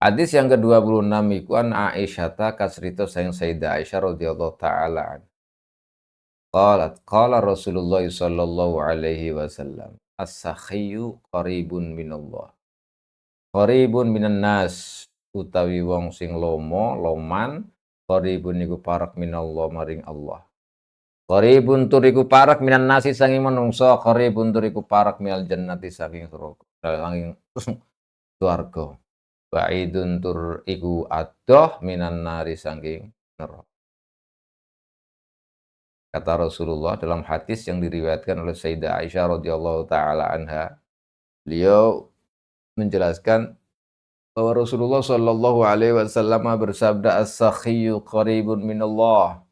Hadis yang ke-26 iku an Aisyata kasrito sayang Sayyidah Aisyah radhiyallahu taala anha. Qala Rasulullah sallallahu alaihi wasallam, as-sakhiyyu qaribun minallah. Qaribun minan nas, utawi wong sing lomo, loman, qaribun iku parak minallah maring Allah. Qaribun turiku parak minan nasi sanging manungsa, qaribun turiku parak minal jannati saking swarga. Ba'idun tur iku adoh minan nari sangking neraka. Kata Rasulullah dalam hadis yang diriwayatkan oleh Sayyidah Aisyah radhiyallahu taala anha, beliau menjelaskan bahwa Rasulullah Shallallahu alaihi wasallam bersabda, as-sakhiyyu qaribun minallah,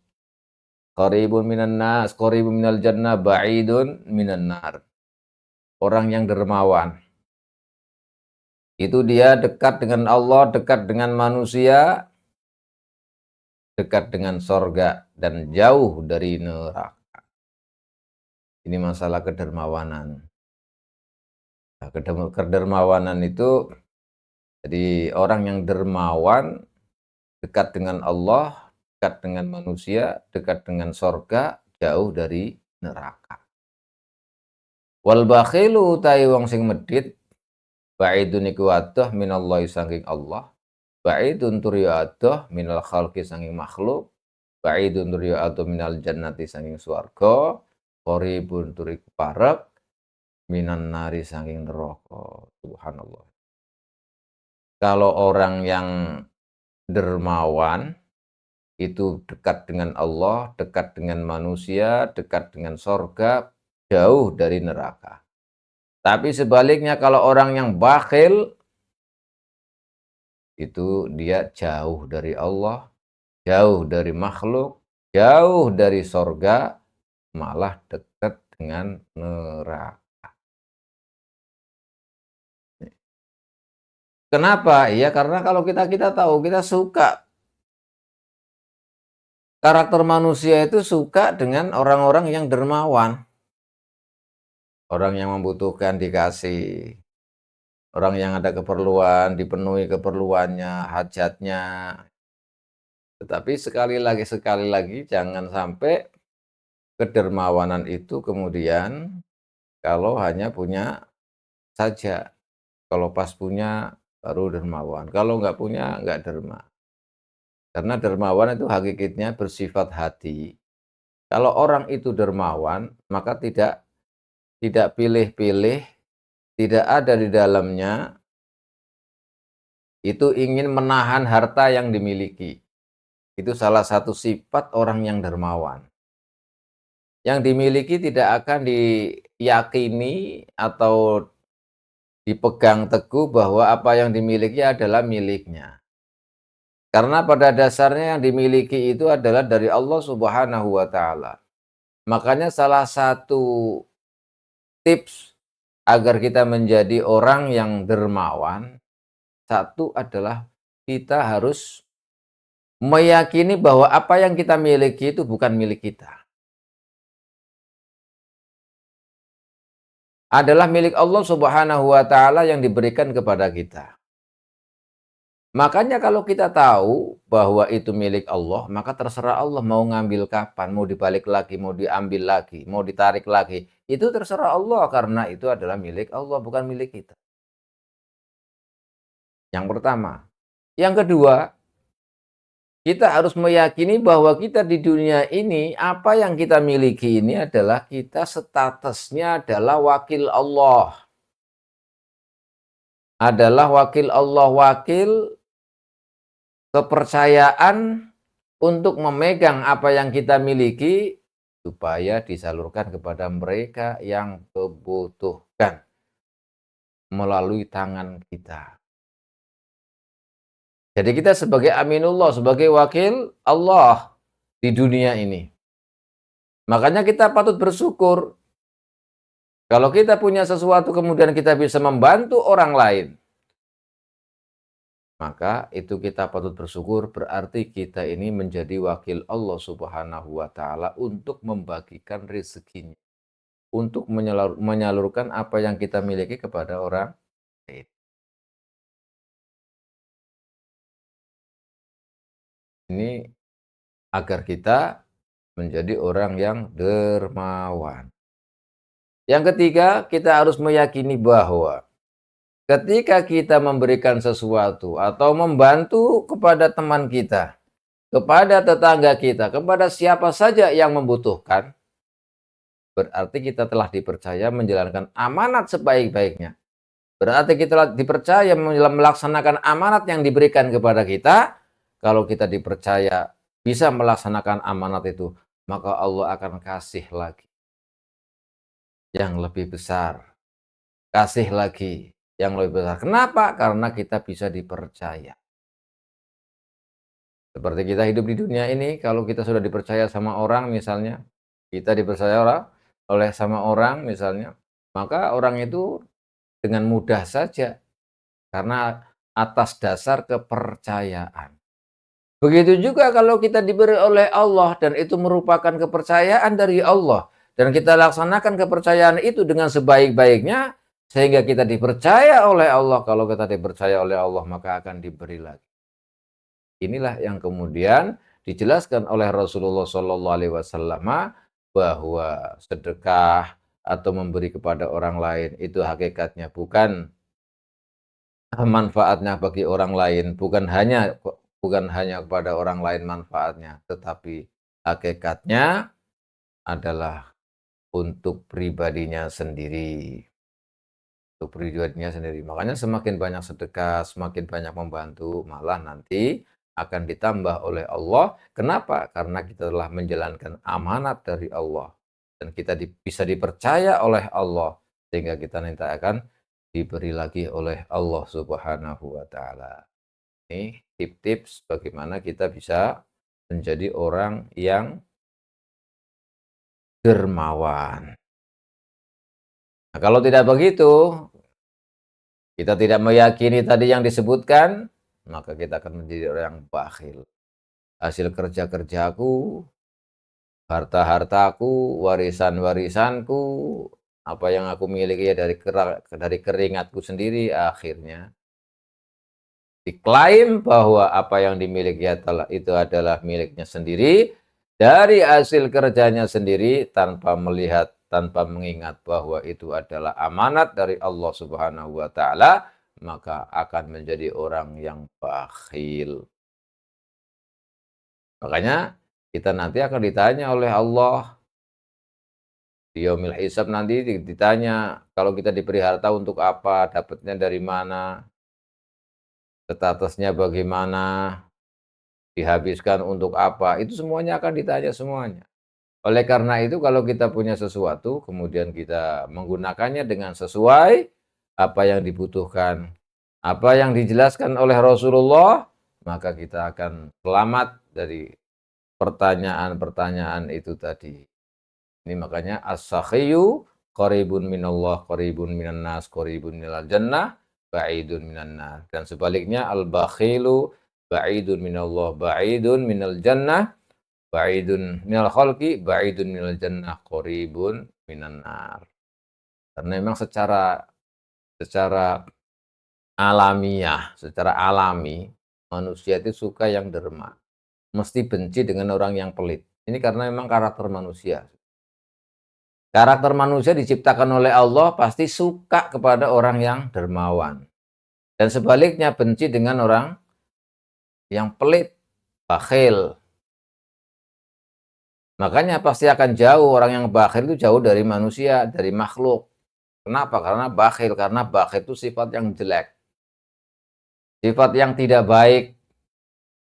qaribun minan nas, qaribun minal jannah, ba'idun minan nar. Orang yang dermawan itu dia dekat dengan Allah, dekat dengan manusia, dekat dengan sorga, dan jauh dari neraka. Ini masalah kedermawanan. Nah, kedermawanan itu, jadi orang yang dermawan, dekat dengan Allah, dekat dengan manusia, dekat dengan sorga, jauh dari neraka. Wal bakhilu utai wong sing medit, ba'idun iku adoh minallahi saking Allah, ba'idun turiya adoh minal khalqi saking makhluk, ba'idun turiya adoh minal jannati saking swarga, qaribun turiku parek minan nari saking neraka. Subhanallah. Kalau orang yang dermawan itu dekat dengan Allah, dekat dengan manusia, dekat dengan sorga, jauh dari neraka. Tapi sebaliknya kalau orang yang bakhil, itu dia jauh dari Allah, jauh dari makhluk, jauh dari sorga, malah dekat dengan neraka. Kenapa? Ya karena kalau kita tahu, kita suka, karakter manusia itu suka dengan orang-orang yang dermawan. Orang yang membutuhkan dikasih. Orang yang ada keperluan, dipenuhi keperluannya, hajatnya. Tetapi sekali lagi jangan sampai kedermawanan itu kemudian kalau hanya punya saja. Kalau pas punya baru dermawan. Kalau nggak punya nggak derma. Karena dermawan itu hakikatnya bersifat hati. Kalau orang itu dermawan, maka tidak pilih-pilih, tidak ada di dalamnya itu ingin menahan harta yang dimiliki. Itu salah satu sifat orang yang dermawan. Yang dimiliki tidak akan diyakini atau dipegang teguh bahwa apa yang dimiliki adalah miliknya. Karena pada dasarnya yang dimiliki itu adalah dari Allah Subhanahu wa taala. Makanya salah satu tips agar kita menjadi orang yang dermawan, satu adalah kita harus meyakini bahwa apa yang kita miliki itu bukan milik kita. Adalah milik Allah Subhanahu wa taala yang diberikan kepada kita. Makanya kalau kita tahu bahwa itu milik Allah, maka terserah Allah mau ngambil kapan, mau dibalik lagi, mau diambil lagi, mau ditarik lagi. Itu terserah Allah karena itu adalah milik Allah, bukan milik kita. Yang pertama. Yang kedua, kita harus meyakini bahwa kita di dunia ini, apa yang kita miliki ini adalah kita statusnya adalah wakil Allah. Adalah wakil Allah, wakil kepercayaan untuk memegang apa yang kita miliki supaya disalurkan kepada mereka yang membutuhkan melalui tangan kita. Jadi kita sebagai aminullah, sebagai wakil Allah di dunia ini. Makanya kita patut bersyukur kalau kita punya sesuatu kemudian kita bisa membantu orang lain. Maka itu kita patut bersyukur, berarti kita ini menjadi wakil Allah Subhanahu wa taala untuk membagikan rezekinya, untuk menyalurkan apa yang kita miliki kepada orang lain. Ini agar kita menjadi orang yang dermawan. Yang ketiga, kita harus meyakini bahwa ketika kita memberikan sesuatu atau membantu kepada teman kita, kepada tetangga kita, kepada siapa saja yang membutuhkan, berarti kita telah dipercaya menjalankan amanat sebaik-baiknya. Berarti kita telah dipercaya melaksanakan amanat yang diberikan kepada kita. Kalau kita dipercaya bisa melaksanakan amanat itu, maka Allah akan kasih lagi yang lebih besar. Kasih lagi yang lebih besar. Kenapa? Karena kita bisa dipercaya. Seperti kita hidup di dunia ini, kalau kita sudah dipercaya sama orang misalnya, kita dipercaya oleh sama orang misalnya, maka orang itu dengan mudah saja karena atas dasar kepercayaan. Begitu juga kalau kita diberi oleh Allah dan itu merupakan kepercayaan dari Allah dan kita laksanakan kepercayaan itu dengan sebaik-baiknya sehingga kita dipercaya oleh Allah. Kalau kita dipercaya oleh Allah maka akan diberi lagi. Inilah yang kemudian dijelaskan oleh Rasulullah SAW bahwa sedekah atau memberi kepada orang lain itu hakikatnya bukan manfaatnya bagi orang lain, bukan hanya kepada orang lain manfaatnya, tetapi hakikatnya adalah untuk pribadinya sendiri. Untuk pribadinya sendiri. Makanya semakin banyak sedekah, semakin banyak membantu, malah nanti akan ditambah oleh Allah. Kenapa? Karena kita telah menjalankan amanat dari Allah. Dan kita bisa dipercaya oleh Allah. Sehingga kita nanti akan diberi lagi oleh Allah Subhanahu wa Ta'ala. Ini tips-tips bagaimana kita bisa menjadi orang yang dermawan. Nah, kalau tidak begitu, kita tidak meyakini tadi yang disebutkan, maka kita akan menjadi orang yang bakhil. Hasil kerja-kerjaku, harta-hartaku, warisan-warisanku, apa yang aku miliki ya dari keringatku sendiri, akhirnya diklaim bahwa apa yang dimiliki itu adalah miliknya sendiri, dari hasil kerjanya sendiri tanpa melihat, tanpa mengingat bahwa itu adalah amanat dari Allah Subhanahu wa Ta'ala, maka akan menjadi orang yang bakhil. Makanya kita nanti akan ditanya oleh Allah di yaumil hisab, nanti ditanya kalau kita diberi harta untuk apa, dapatnya dari mana, statusnya bagaimana, dihabiskan untuk apa, itu semuanya akan ditanya semuanya. Oleh karena itu kalau kita punya sesuatu, kemudian kita menggunakannya dengan sesuai apa yang dibutuhkan, apa yang dijelaskan oleh Rasulullah, maka kita akan selamat dari pertanyaan-pertanyaan itu tadi. Ini makanya as-sakhiyu qaribun minallah, qaribun minan nas, qaribun minal jannah, ba'idun minan nar. Dan sebaliknya al-bakhilu ba'idun minallah, ba'idun minal jannah, ba'idun minal khalqi, ba'idun minal jannah, qaribun minan nar. Karena memang secara alamiah, secara alami manusia itu suka yang derma, mesti benci dengan orang yang pelit. Ini karena memang karakter manusia. Karakter manusia diciptakan oleh Allah pasti suka kepada orang yang dermawan. Dan sebaliknya benci dengan orang yang pelit, bakhil. Makanya pasti akan jauh, orang yang bakhil itu jauh dari manusia, dari makhluk. Kenapa? Karena bakhil itu sifat yang jelek. Sifat yang tidak baik.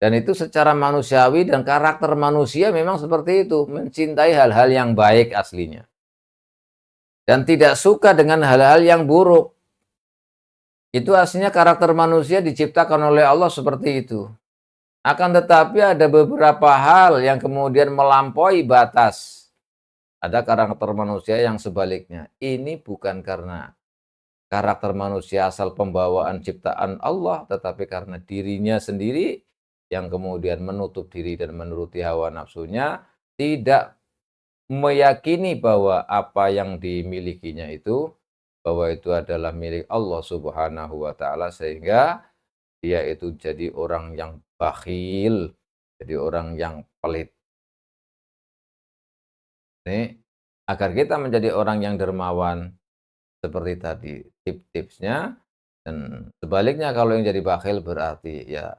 Dan itu secara manusiawi dan karakter manusia memang seperti itu. Mencintai hal-hal yang baik aslinya. Dan tidak suka dengan hal-hal yang buruk. Itu aslinya karakter manusia diciptakan oleh Allah seperti itu. Akan tetapi ada beberapa hal yang kemudian melampaui batas. Ada karakter manusia yang sebaliknya. Ini bukan karena karakter manusia asal pembawaan ciptaan Allah, tetapi karena dirinya sendiri yang kemudian menutup diri dan menuruti hawa nafsunya, tidak meyakini bahwa apa yang dimilikinya itu, bahwa itu adalah milik Allah Subhanahu wa Ta'ala, sehingga dia itu jadi orang yang bakhil. jadi orang yang pelit. Ini agar kita menjadi orang yang dermawan seperti tadi tips-tipsnya, dan sebaliknya kalau yang jadi bakhil berarti ya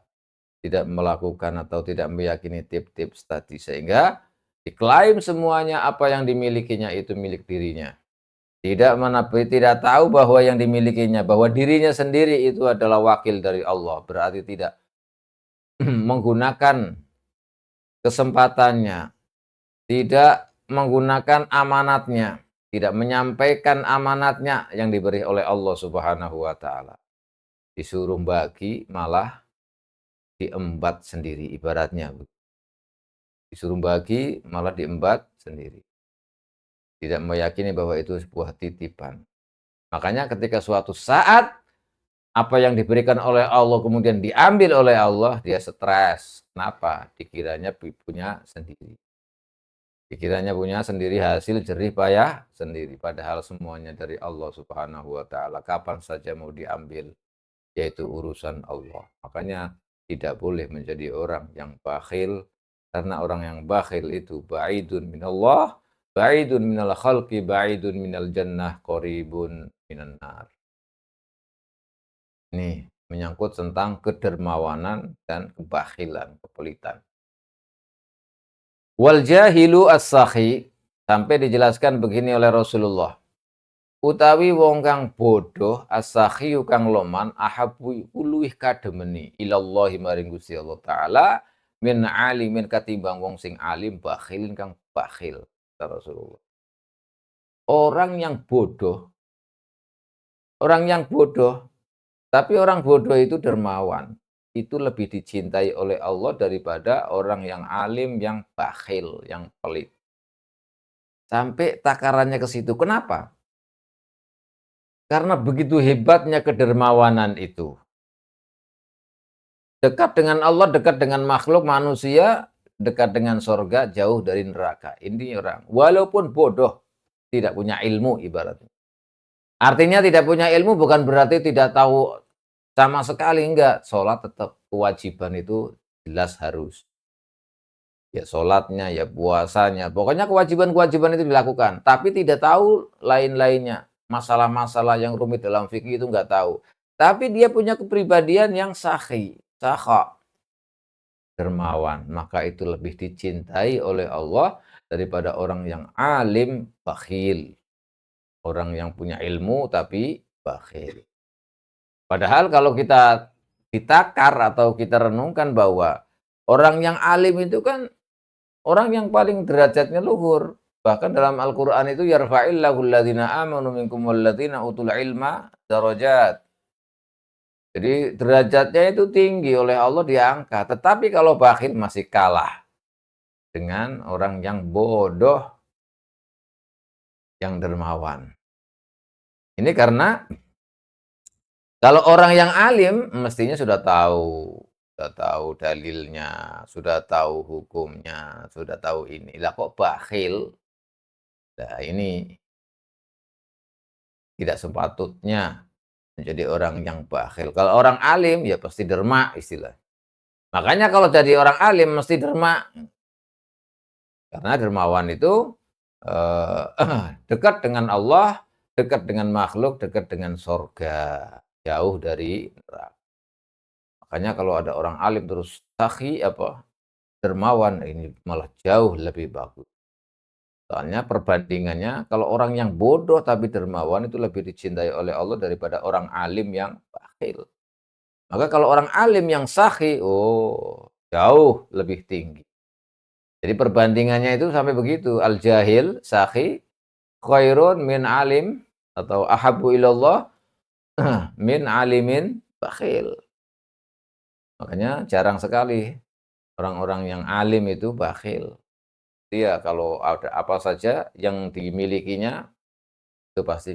tidak melakukan atau tidak meyakini tips-tips tadi, sehingga diklaim semuanya apa yang dimilikinya itu milik dirinya. Tidak tahu bahwa yang dimilikinya, bahwa dirinya sendiri itu adalah wakil dari Allah, berarti tidak menggunakan kesempatannya, tidak menggunakan amanatnya, tidak menyampaikan amanatnya yang diberi oleh Allah Subhanahu wa taala. Disuruh bagi malah diembat sendiri ibaratnya. Disuruh bagi malah diembat sendiri. Tidak meyakini bahwa itu sebuah titipan. Makanya ketika suatu saat apa yang diberikan oleh Allah kemudian diambil oleh Allah, dia stres. Kenapa? Dikiranya punya sendiri. Dikiranya punya sendiri, hasil jerih payah sendiri. Padahal semuanya dari Allah Subhanahu wa taala. Kapan saja mau diambil, yaitu urusan Allah. Makanya tidak boleh menjadi orang yang bakhil, karena orang yang bakhil itu ba'idun minallah, ba'idun minal khalqi, ba'idun minal jannah, qaribun minan nar. Ini menyangkut tentang kedermawanan dan kebakhilan, kepelitan. Wal jahilu as-sakhi, sampai dijelaskan begini oleh Rasulullah. Utawi wong kang bodoh as-sakhiyu kang loman ahabu luwih kademeni ilallahi maring Gusti Allah taala min alimin katimbang wong sing alim bakhilin kang bakhil, kata Rasulullah. Orang yang bodoh tapi orang bodoh itu dermawan. Itu lebih dicintai oleh Allah daripada orang yang alim yang bakhil, yang pelit. Sampai takarannya ke situ. Kenapa? Karena begitu hebatnya kedermawanan itu. Dekat dengan Allah, dekat dengan makhluk manusia, dekat dengan sorga, jauh dari neraka. Ini orang, walaupun bodoh, tidak punya ilmu ibaratnya. Artinya tidak punya ilmu bukan berarti tidak tahu sama sekali, enggak. Sholat tetap kewajiban itu jelas harus. Ya sholatnya, ya puasanya. Pokoknya kewajiban-kewajiban itu dilakukan. Tapi tidak tahu lain-lainnya. Masalah-masalah yang rumit dalam fikih itu enggak tahu. Tapi dia punya kepribadian yang sahih, sakha, dermawan. Maka itu lebih dicintai oleh Allah daripada orang yang alim, bakhil. Orang yang punya ilmu tapi bakhil. Padahal kalau kita ditakar atau kita renungkan bahwa orang yang alim itu kan orang yang paling derajatnya luhur. Bahkan dalam Al-Quran itu yarfa'illahu alladhina amanu minkum walladhina utul ilma darajat. Jadi derajatnya itu tinggi oleh Allah diangkat. Tetapi kalau bakhil masih kalah dengan orang yang bodoh, yang dermawan. Ini karena kalau orang yang alim mestinya sudah tahu dalilnya, sudah tahu hukumnya, sudah tahu ini. Lah kok bakhil? Nah ini tidak sepatutnya menjadi orang yang bakhil. Kalau orang alim ya pasti derma istilah. Makanya kalau jadi orang alim mesti derma. Karena dermawan itu dekat dengan Allah, dekat dengan makhluk, dekat dengan sorga, jauh dari neraka. Makanya kalau ada orang alim terus sakhi dermawan, ini malah jauh lebih bagus. Soalnya perbandingannya kalau orang yang bodoh tapi dermawan itu lebih dicintai oleh Allah daripada orang alim yang bakhil. Maka kalau orang alim yang sakhi, oh jauh lebih tinggi. Jadi perbandingannya itu sampai begitu. Al-jahil, sakhi, khairun min alim, atau ahabbu ilallah min alimin bakhil. Makanya jarang sekali orang-orang yang alim itu bakhil. Dia kalau ada apa saja yang dimilikinya itu pasti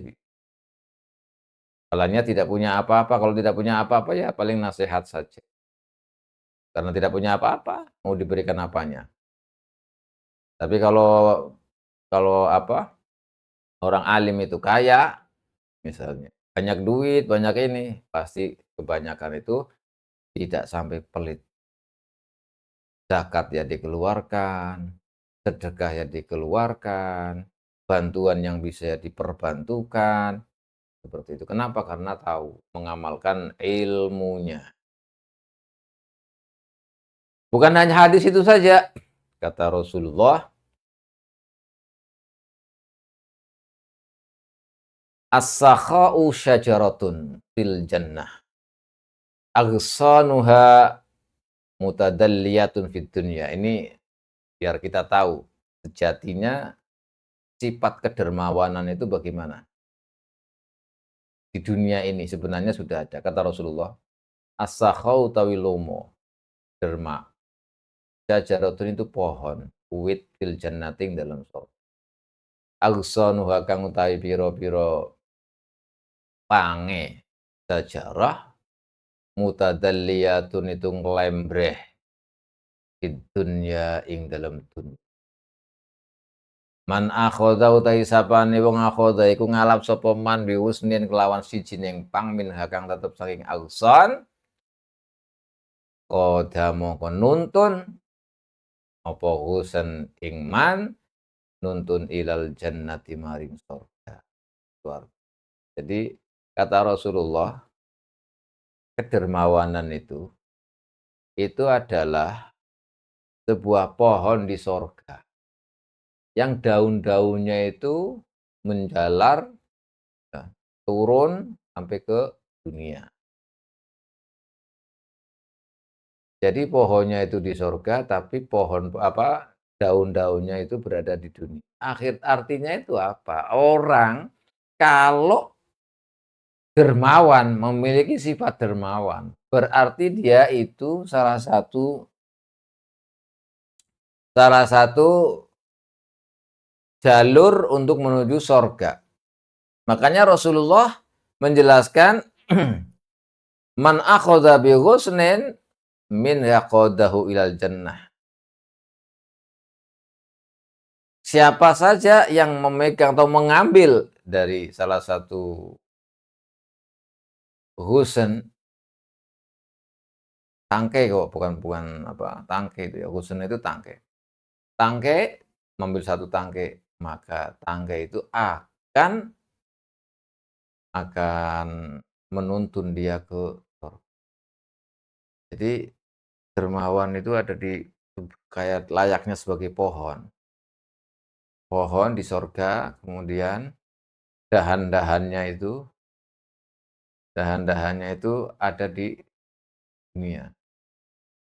kalanya tidak punya apa-apa. Kalau tidak punya apa-apa ya paling nasihat saja. Karena tidak punya apa-apa, mau diberikan apanya. Tapi kalau orang alim itu kaya misalnya, banyak duit, banyak ini, pasti kebanyakan itu tidak sampai pelit. zakat ya dikeluarkan, sedekah ya dikeluarkan, bantuan yang bisa ya diperbantukan, seperti itu. Kenapa? Karena tahu, mengamalkan ilmunya. Bukan hanya hadis itu saja, kata Rasulullah, "As-sakha'u syajaratun fil jannah, aghsanuha mutadalliyatun fid dunya." Ini biar kita tahu sejatinya sifat kedermawanan itu bagaimana. Di dunia ini sebenarnya sudah ada. Kata Rasulullah, "As-sakhau utawi lomo, derma, syajaratun itu pohon, uwit fil jannating dalam surga. Aghsanuha kang utawi pira-pira pange sajarah mutadalliyatun itu nglembreh fid dunya ing dalam dunya. Man akhadha utawi sapane wong akhadha iku ngalap sapa man bi husnin kelawan sijining pang minha kang tetep saking ausan qadha mongko nuntun apa husan ing man nuntun ilal jannati maring surga. Jadi kata Rasulullah, kedermawanan itu adalah sebuah pohon di sorga yang daun-daunnya itu menjalar ya, turun sampai ke dunia. Jadi pohonnya itu di sorga, tapi pohon apa daun-daunnya itu berada di dunia. Artinya itu apa? Orang kalau dermawan, memiliki sifat dermawan, berarti dia itu salah satu jalur untuk menuju sorga. Makanya Rasulullah menjelaskan man akhadha bi ghusnin min yaqadahu ilal jannah. Siapa saja yang memegang atau mengambil dari salah satu husn, tangkai kok, bukan bukan apa, tangkai itu ya, husn itu tangkai. Tangkai, mengambil satu tangkai, maka tangkai itu akan menuntun dia ke surga. Jadi dermawan itu ada di kayak layaknya sebagai pohon. Pohon di sorga, kemudian dahan-dahannya itu ada di dunia.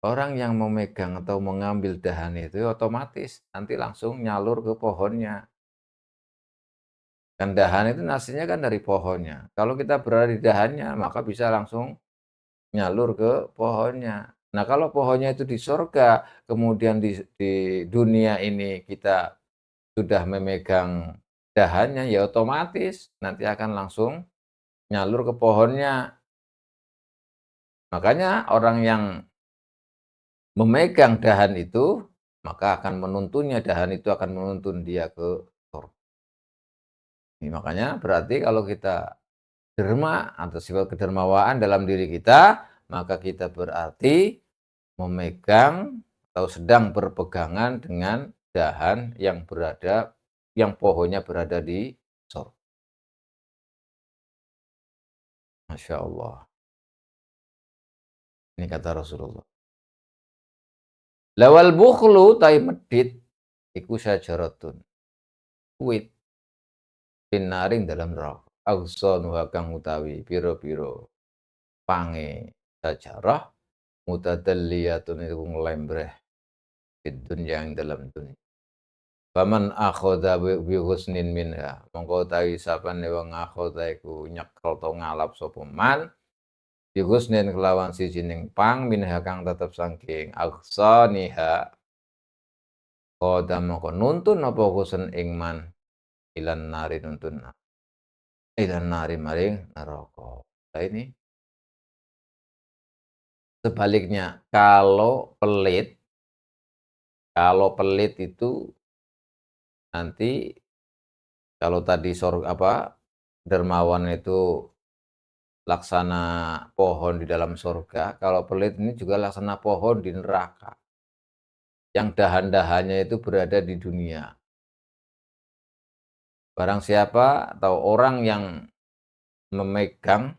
Orang yang memegang atau mengambil dahan itu otomatis nanti langsung nyalur ke pohonnya. Dan dahan itu nasinya kan dari pohonnya. Kalau kita berada di dahannya, maka bisa langsung nyalur ke pohonnya. Nah, kalau pohonnya itu di sorga, kemudian di dunia ini kita sudah memegang dahannya, ya otomatis nanti akan langsung nyalur ke pohonnya. Makanya orang yang memegang dahan itu, maka akan menuntunnya, dahan itu akan menuntun dia ke surga. Ini makanya berarti kalau kita derma atau sifat kedermawaan dalam diri kita, maka kita berarti memegang atau sedang berpegangan dengan dahan yang pohonnya berada di surga. Masya Allah. Ini kata Rasulullah. Lawal bukhlu tai medit iku syajaratun. Wit pinaring dalam neraka. Aghsanuha kang utawi pira-pira pange sajarah mutadalliyatun itu nglembreh fid dunya ing dalam dunya. Faman akhadha bi husnin minha, mongko utawi sapane wong akhadha iku nyekel to ngalap sapa man bi husnin kelawan sijining pang minha kang tetep saking aghsaniha qada mongko nuntun apa husn ing man ilan nari nuntun ilan nari maring neraka. Nah ini sebaliknya, kalau pelit itu nanti kalau tadi dermawan itu laksana pohon di dalam surga, kalau pelit ini juga laksana pohon di neraka. yang dahan-dahannya itu berada di dunia. Barang siapa atau orang yang memegang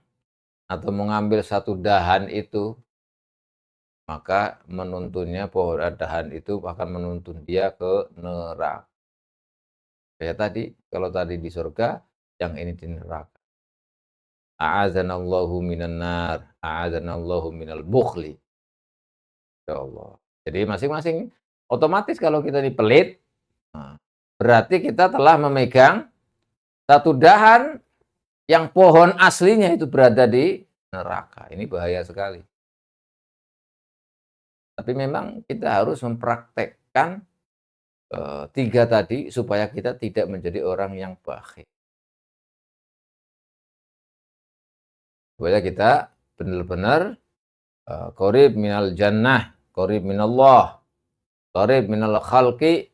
atau mengambil satu dahan itu, maka menuntunnya pohon dahan itu akan menuntun dia ke neraka. Ya tadi, kalau tadi di surga, yang ini di neraka. A'adzanallahu minan nar, a'adzanallahu minal bukhli. Ya Allah. Jadi masing-masing otomatis kalau kita ini pelit, nah, berarti kita telah memegang satu dahan yang pohon aslinya itu berada di neraka. Ini bahaya sekali. Tapi memang kita harus mempraktekkan 3 tadi supaya kita tidak menjadi orang yang bakhil. Supaya kita benar-benar qarib minal jannah, qarib minallah, qarib minal khalqi,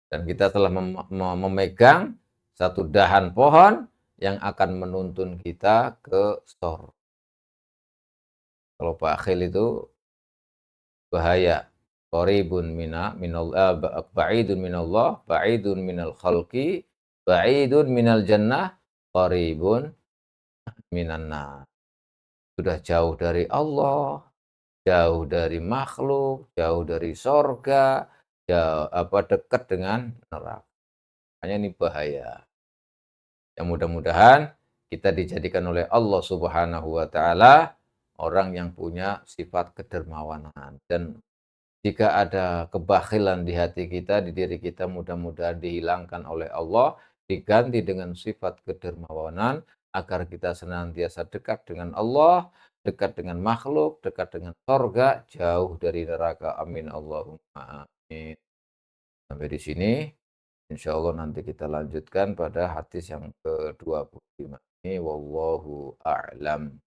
dan kita telah memegang satu dahan pohon yang akan menuntun kita ke surga. Kalau bakhil itu bahaya. Qaribun minal ba'idun minallah, ba'idun minal khalqi, ba'idun minal jannah, qaribun minan nar. Sudah jauh dari Allah, jauh dari makhluk, jauh dari sorga, dekat dengan neraka. Makanya ini bahaya. Yang mudah-mudahan kita dijadikan oleh Allah Subhanahu wa taala orang yang punya sifat kedermawanan, dan jika ada kebakhilan di hati kita, di diri kita, mudah-mudahan dihilangkan oleh Allah, diganti dengan sifat kedermawanan, agar kita senantiasa dekat dengan Allah, dekat dengan makhluk, dekat dengan sorga, jauh dari neraka. Amin Allahumma amin. Sampai di sini, insya Allah nanti kita lanjutkan pada hadis yang ke-25 ini. Wallahu a'lam.